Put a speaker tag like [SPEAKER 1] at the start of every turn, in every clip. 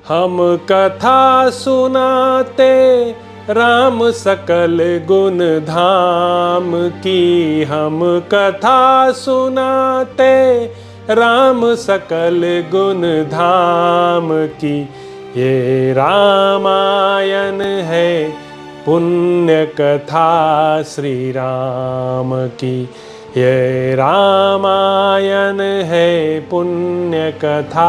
[SPEAKER 1] हम कथा सुनाते राम सकल गुण धाम की। हम कथा सुनाते राम सकल गुण धाम की। ये रामायण है पुण्य कथा श्री राम की। ये रामायण है पुण्य कथा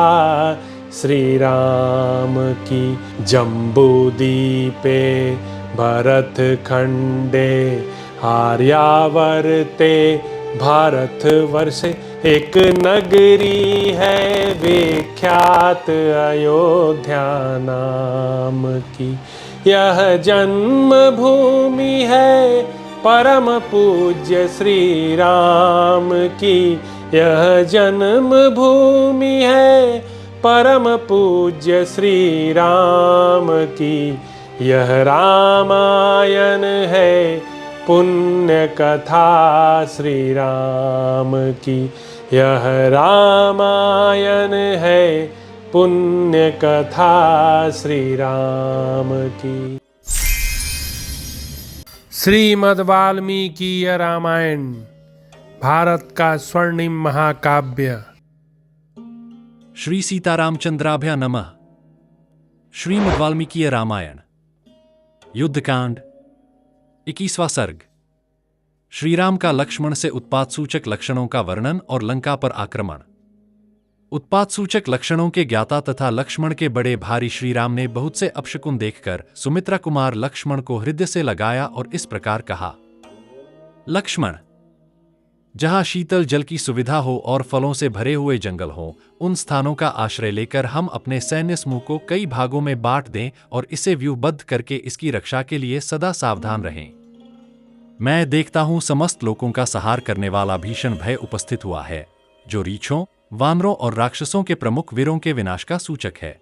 [SPEAKER 1] श्री राम की। जम्बूदीपे भरत खंडे आर्यावर्ते भारतवर्षे एक नगरी है विख्यात अयोध्या नाम की। यह जन्म भूमि है परम पूज्य श्री राम की। यह जन्म भूमि है परम पूज्य श्री राम की। यह रामायण है पुण्य कथा श्री राम की। यह रामायण है पुण्य कथा श्री राम की। श्रीमद् वाल्मीकि रामायण भारत का स्वर्णिम महाकाव्य।
[SPEAKER 2] श्री सीतारामचंद्राभ्या नमः। श्रीमद् वाल्मीकि रामायण युद्धकांड 21वां सर्ग। श्रीराम का लक्ष्मण से उत्पात सूचक लक्षणों का वर्णन और लंका पर आक्रमण। उत्पात सूचक लक्षणों के ज्ञाता तथा लक्ष्मण के बड़े भारी श्रीराम ने बहुत से अपशकुन देखकर सुमित्रा कुमार लक्ष्मण को हृदय से लगाया और इस प्रकार कहा। लक्ष्मण, जहां शीतल जल की सुविधा हो और फलों से भरे हुए जंगल हो, उन स्थानों का आश्रय लेकर हम अपने सैन्य समूह को कई भागों में बांट दें और इसे व्यूहबद्ध करके इसकी रक्षा के लिए सदा सावधान रहें। मैं देखता हूं समस्त लोगों का संहार करने वाला भीषण भय उपस्थित हुआ है, जो रीछों, वानरों और राक्षसों के प्रमुख वीरों के विनाश का सूचक है।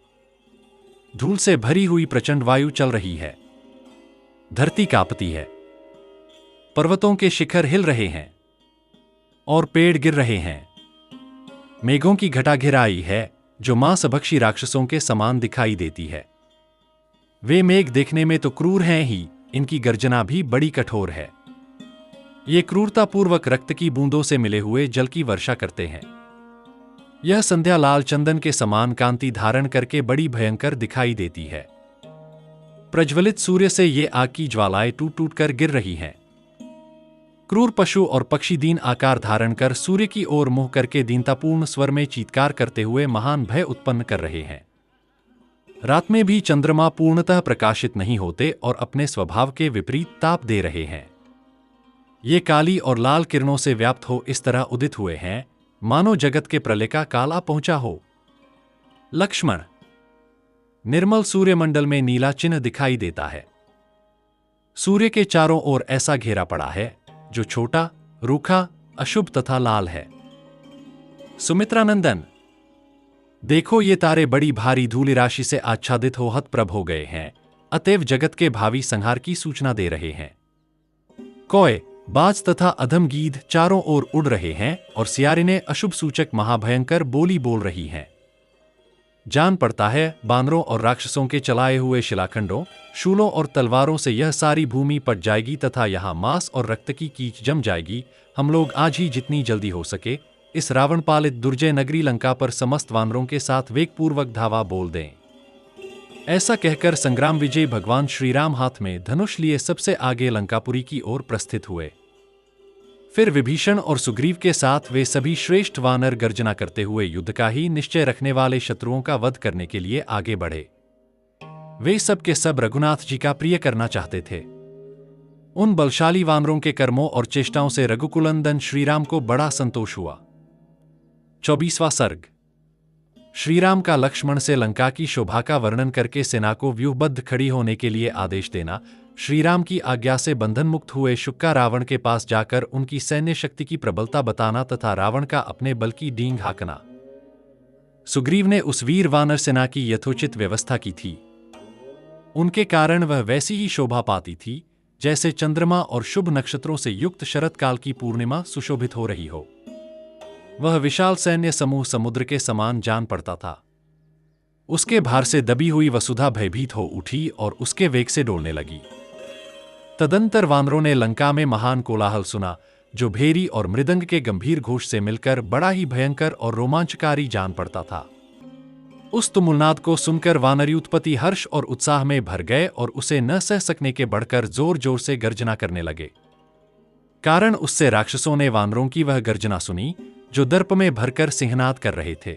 [SPEAKER 2] धूल से भरी हुई प्रचंड वायु चल रही है, धरती कांपती है, पर्वतों के शिखर हिल रहे हैं और पेड़ गिर रहे हैं। मेघों की घटा घिर आई है, जो मांसभक्षी राक्षसों के समान दिखाई देती है। वे मेघ देखने में तो क्रूर हैं ही, इनकी गर्जना भी बड़ी कठोर है। ये क्रूरतापूर्वक रक्त की बूंदों से मिले हुए जल की वर्षा करते हैं। यह संध्या लाल चंदन के समान कांति धारण करके बड़ी भयंकर दिखाई देती है। प्रज्वलित सूर्य से ये आग की ज्वालाएं टूट टूट कर गिर रही हैं। क्रूर पशु और पक्षी दीन आकार धारण कर सूर्य की ओर मुंह करके दीनतापूर्ण स्वर में चीत्कार करते हुए महान भय उत्पन्न कर रहे हैं। रात में भी चंद्रमा पूर्णतः प्रकाशित नहीं होते और अपने स्वभाव के विपरीत ताप दे रहे हैं। ये काली और लाल किरणों से व्याप्त हो इस तरह उदित हुए हैं, मानो जगत के प्रलय का काल आ पहुंचा हो। लक्ष्मण, निर्मल सूर्यमंडल में नीला चिन्ह दिखाई देता है। सूर्य के चारों ओर ऐसा घेरा पड़ा है जो छोटा, रूखा, अशुभ तथा लाल है। सुमित्रानंदन, देखो ये तारे बड़ी भारी धूलि राशि से आच्छादित हो हतप्रभ हो गए हैं, अतएव जगत के भावी संहार की सूचना दे रहे हैं। कौए, बाज तथा अधम गीध चारों ओर उड़ रहे हैं और सियारिनें अशुभ सूचक महाभयंकर बोली बोल रही हैं। जान पड़ता है बानरों और राक्षसों के चलाए हुए शिलाखंडों, शूलों और तलवारों से यह सारी भूमि पट जाएगी तथा यहां मांस और रक्त की कीच जम जाएगी। हम लोग आज ही जितनी जल्दी हो सके इस रावण पालित दुर्जय नगरी लंका पर समस्त वानरों के साथ वेगपूर्वक धावा बोल दें। ऐसा कहकर संग्राम विजयी भगवान श्रीराम हाथ में धनुष लिए सबसे आगे लंकापुरी की ओर प्रस्थित हुए। फिर विभीषण और सुग्रीव के साथ वे सभी श्रेष्ठ वानर गर्जना करते हुए युद्ध का ही निश्चय रखने वाले शत्रुओं का वध करने के लिए आगे बढ़े। वे सब के सब रघुनाथ जी का प्रिय करना चाहते थे। उन बलशाली वानरों के कर्मों और चेष्टाओं से रघुकुलंदन श्रीराम को बड़ा संतोष हुआ। 24वां सर्ग। श्रीराम का लक्ष्मण से लंका की शोभा का वर्णन करके सेना को व्यूहबद्ध खड़ी होने के लिए आदेश देना। श्रीराम की आज्ञा से बंधन मुक्त हुए शुक्का रावण के पास जाकर उनकी सैन्य शक्ति की प्रबलता बताना तथा रावण का अपने बल की डींग हाँकना। सुग्रीव ने उस वीर वानर सेना की यथोचित व्यवस्था की थी। उनके कारण वह वैसी ही शोभा पाती थी जैसे चंद्रमा और शुभ नक्षत्रों से युक्त शरत काल की पूर्णिमा सुशोभित हो रही हो। वह विशाल सैन्य समूह समुद्र के समान जान पड़ता था। उसके भार से दबी हुई वसुधा भयभीत हो उठी और उसके वेग से डोलने लगी। तदंतर वानरों ने लंका में महान कोलाहल सुना, जो भेरी और मृदंग के गंभीर घोष से मिलकर बड़ा ही भयंकर और रोमांचकारी जान पड़ता था। उस तुमुलनाद को सुनकर वानरयूथपति हर्ष और उत्साह में भर गए और उसे न सह सकने के बढ़कर जोर जोर से गर्जना करने लगे। कारण उससे राक्षसों ने वानरों की वह गर्जना सुनी, जो दर्प में भरकर सिंहनाद कर रहे थे।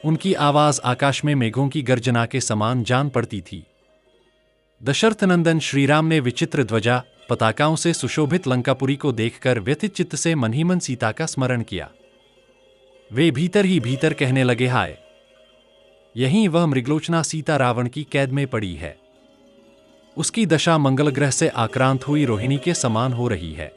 [SPEAKER 2] उनकी आवाज आकाश में मेघों की गर्जना के समान जान पड़ती थी। दशरथ नंदन श्रीराम ने विचित्र ध्वजा पताकाओं से सुशोभित लंकापुरी को देखकर व्यथित चित्त से मन ही मन सीता का स्मरण किया। वे भीतर ही भीतर कहने लगे, हाय, यहीं वह मृगलोचना सीता रावण की कैद में पड़ी है। उसकी दशा मंगल ग्रह से आक्रांत हुई रोहिणी के समान हो रही है।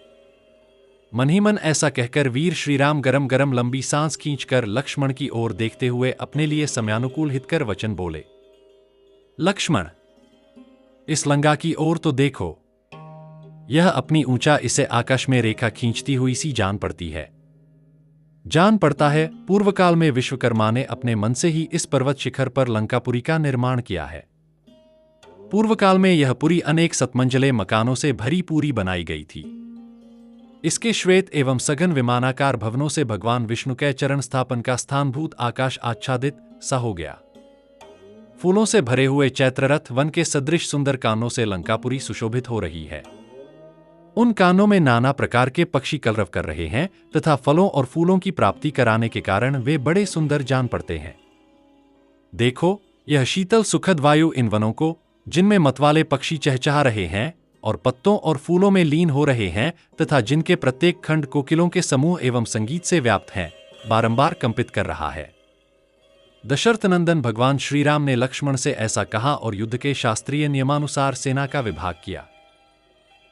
[SPEAKER 2] मन ही मन ऐसा कहकर वीर श्रीराम गरम गरम लंबी सांस खींचकर लक्ष्मण की ओर देखते हुए अपने लिए समयानुकूल हितकर वचन बोले, लक्ष्मण, इस लंका की ओर तो देखो, यह अपनी ऊंचा इसे आकाश में रेखा खींचती हुई सी जान पड़ती है। जान पड़ता है पूर्व काल में विश्वकर्मा ने अपने मन से ही इस पर्वत शिखर पर लंकापुरी का निर्माण किया है। पूर्व काल में यह पुरी अनेक सतमंजले मकानों से भरी पूरी बनाई गई थी। इसके श्वेत एवं सघन विमानाकार भवनों से भगवान विष्णु के चरण स्थापन का स्थानभूत आकाश आच्छादित सा हो गया। फूलों से भरे हुए चैत्ररथ वन के सदृश सुंदर कानों से लंकापुरी सुशोभित हो रही है। उन कानों में नाना प्रकार के पक्षी कलरव कर रहे हैं तथा फलों और फूलों की प्राप्ति कराने के कारण वे बड़े सुंदर जान पड़ते हैं। देखो, यह शीतल सुखद वायु इन वनों को, जिनमें मतवाले पक्षी चहचहा रहे हैं और पत्तों और फूलों में लीन हो रहे हैं तथा जिनके प्रत्येक खंड कोकिलों के समूह एवं संगीत से व्याप्त हैं, बारंबार कंपित कर रहा है। दशरथ नंदन भगवान श्रीराम ने लक्ष्मण से ऐसा कहा और युद्ध के शास्त्रीय नियमानुसार सेना का विभाग किया।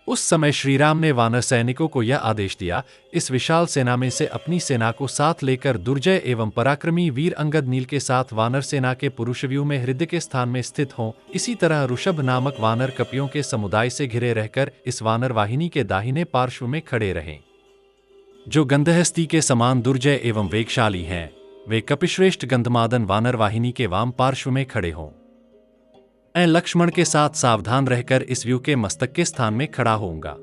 [SPEAKER 2] उस समय श्रीराम ने वानर सैनिकों को यह आदेश दिया, इस विशाल सेना में से अपनी सेना को साथ लेकर दुर्जय एवं पराक्रमी वीर अंगद नील के साथ वानर सेना के पुरुषव्यूह में हृदय के स्थान में स्थित हों। इसी तरह ऋषभ नामक वानर कपियों के समुदाय से घिरे रहकर इस वानर वाहिनी के दाहिने पार्श्व में खड़े रहें। जो गंधहस्ती के समान दुर्जय एवं वेगशाली हैं, वे कपिश्रेष्ठ गंधमादन वानर वाहिनी के वाम पार्श्व में खड़े हों। लक्ष्मण के साथ सावधान रहकर इस व्यूह के मस्तक के स्थान में खड़ा होऊंगा।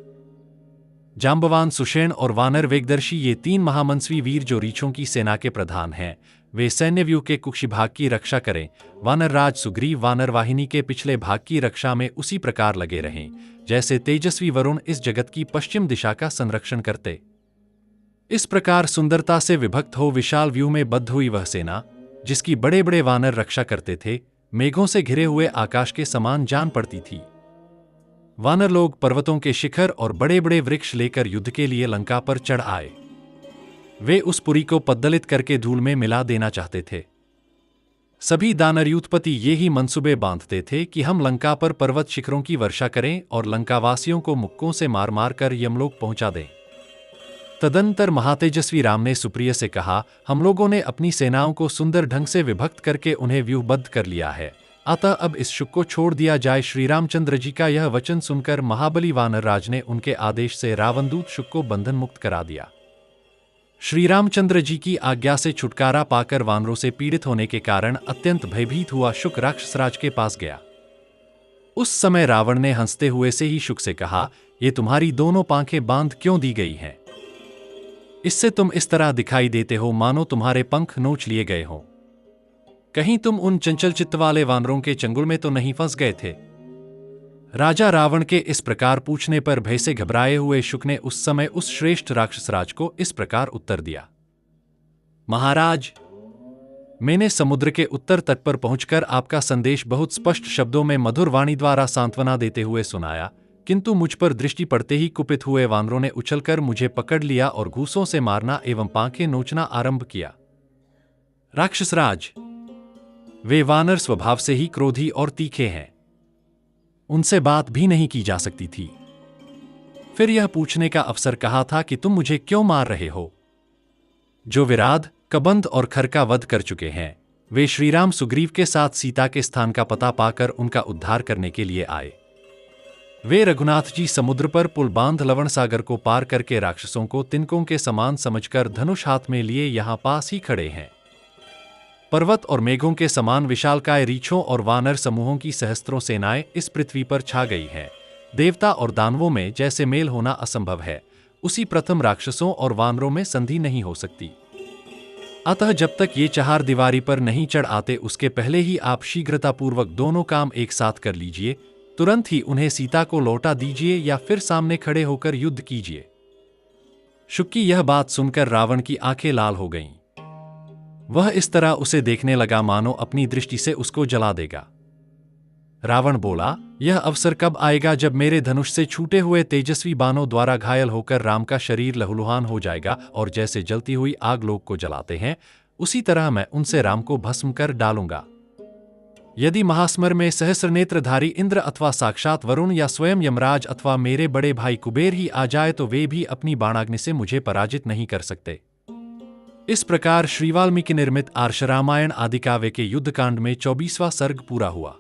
[SPEAKER 2] जांबवान, सुषेण और वानर वेगदर्शी, ये तीन महामंसवी वीर जो रीछों की सेना के प्रधान हैं, वे सैन्य व्यूह के कुक्षी भाग की रक्षा करें। वानर राज सुग्रीव वानर वाहिनी के पिछले भाग की रक्षा में उसी प्रकार लगे रहें, जैसे तेजस्वी वरुण इस जगत की पश्चिम दिशा का संरक्षण करते। इस प्रकार सुंदरता से विभक्त हो विशाल व्यूह में बद्ध हुई वह सेना, जिसकी बड़े बड़े वानर रक्षा करते थे, मेघों से घिरे हुए आकाश के समान जान पड़ती थी। वानर लोग पर्वतों के शिखर और बड़े बड़े वृक्ष लेकर युद्ध के लिए लंका पर चढ़ आए। वे उस पुरी को पद्दलित करके धूल में मिला देना चाहते थे। सभी दानर यूथपति ये ही मंसूबे बांधते थे कि हम लंका पर पर्वत शिखरों की वर्षा करें और लंकावासियों को मुक्कों से मार मार कर यमलोक पहुंचा दें। तदंतर महातेजस्वी राम ने सुप्रिय से कहा, हम लोगों ने अपनी सेनाओं को सुंदर ढंग से विभक्त करके उन्हें व्यूहबद्ध कर लिया है, अतः अब इस शुक को छोड़ दिया जाए। श्री रामचंद्र जी का यह वचन सुनकर महाबली वानर राज ने उनके आदेश से रावणदूत शुक को बंधन मुक्त करा दिया। श्री रामचंद्र जी की आज्ञा से छुटकारा पाकर वानरों से पीड़ित होने के कारण अत्यंत भयभीत हुआ शुक राक्षसराज के पास गया। उस समय रावण ने हंसते हुए से ही शुक से कहा, ये तुम्हारी दोनों पांखें बांध क्यों दी गई हैं? इससे तुम इस तरह दिखाई देते हो मानो तुम्हारे पंख नोच लिए गए हों। कहीं तुम उन चंचल चित्त वाले वानरों के चंगुल में तो नहीं फंस गए थे? राजा रावण के इस प्रकार पूछने पर भय से घबराए हुए शुक ने उस समय उस श्रेष्ठ राक्षसराज को इस प्रकार उत्तर दिया, महाराज, मैंने समुद्र के उत्तर तट पर पहुंचकर आपका संदेश बहुत स्पष्ट शब्दों में मधुर वाणी द्वारा सांत्वना देते हुए सुनाया, किंतु मुझ पर दृष्टि पड़ते ही कुपित हुए वानरों ने उछलकर मुझे पकड़ लिया और घूसों से मारना एवं पांखें नोचना आरंभ किया। राक्षसराज, वे वानर स्वभाव से ही क्रोधी और तीखे हैं, उनसे बात भी नहीं की जा सकती थी। फिर यह पूछने का अवसर कहा था कि तुम मुझे क्यों मार रहे हो? जो विराध, कबंध और खर का वध कर चुके हैं, वे श्रीराम सुग्रीव के साथ सीता के स्थान का पता पाकर उनका उद्धार करने के लिए आए। वे रघुनाथ जी समुद्र पर पुल बांध लवण सागर को पार करके राक्षसों को तिनकों के समान समझकर धनुष हाथ में लिए यहां पास ही खड़े हैं। पर्वत और मेघों के समान विशालकाय रीछों और वानर समूहों की सहस्त्रों सेनाएं इस पृथ्वी पर छा गई हैं। देवता और दानवों में जैसे मेल होना असंभव है, उसी प्रथम राक्षसों और वानरों में संधि नहीं हो सकती। अतः जब तक ये चार दीवारी पर नहीं चढ़ आते, उसके पहले ही आप शीघ्रतापूर्वक दोनों काम एक साथ कर लीजिए। तुरंत ही उन्हें सीता को लौटा दीजिए या फिर सामने खड़े होकर युद्ध कीजिए। शुक की यह बात सुनकर रावण की आंखें लाल हो गईं। वह इस तरह उसे देखने लगा मानो अपनी दृष्टि से उसको जला देगा। रावण बोला, यह अवसर कब आएगा जब मेरे धनुष से छूटे हुए तेजस्वी बाणों द्वारा घायल होकर राम का शरीर लहूलुहान हो जाएगा, और जैसे जलती हुई आग लोग को जलाते हैं, उसी तरह मैं उनसे राम को भस्म कर डालूंगा। यदि महास्मर में सहस्रनेत्रधारी इंद्र अथवा साक्षात वरुण या स्वयं यमराज अथवा मेरे बड़े भाई कुबेर ही आ जाए तो वे भी अपनी बाणाग्नि से मुझे पराजित नहीं कर सकते। इस प्रकार श्री वाल्मीकि निर्मित आर्ष रामायण आदिकाव्य के युद्धकांड में 24वां सर्ग पूरा हुआ।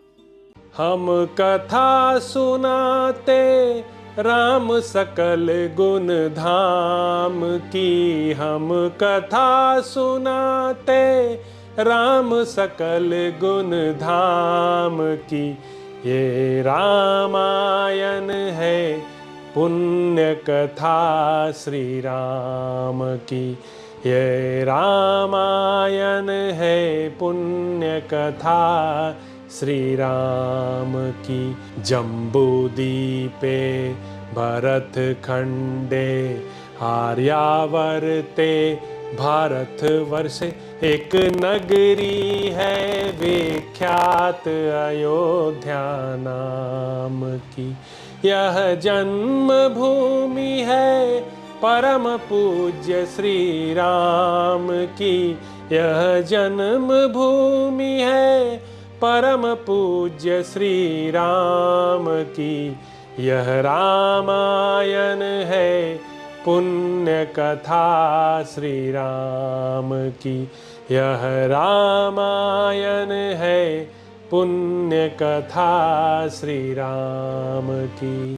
[SPEAKER 1] हम कथा सुनाते राम सकल गुण धाम की, हम कथा सुनाते राम सकल गुण धाम की। ये रामायण है पुण्य कथा श्री राम की, ये रामायण है पुण्य कथा श्री राम की। जम्बूदीपे भरत खंडे आर्यावर्ते भारत वर्षे एक नगरी है विख्यात अयोध्या नाम की। यह जन्म भूमि है परम पूज्य श्री राम की, यह जन्म भूमि है परम पूज्य श्री राम की। यह रामायण है पुण्य कथा श्री राम की, यह रामायण है पुण्य कथा श्री राम की।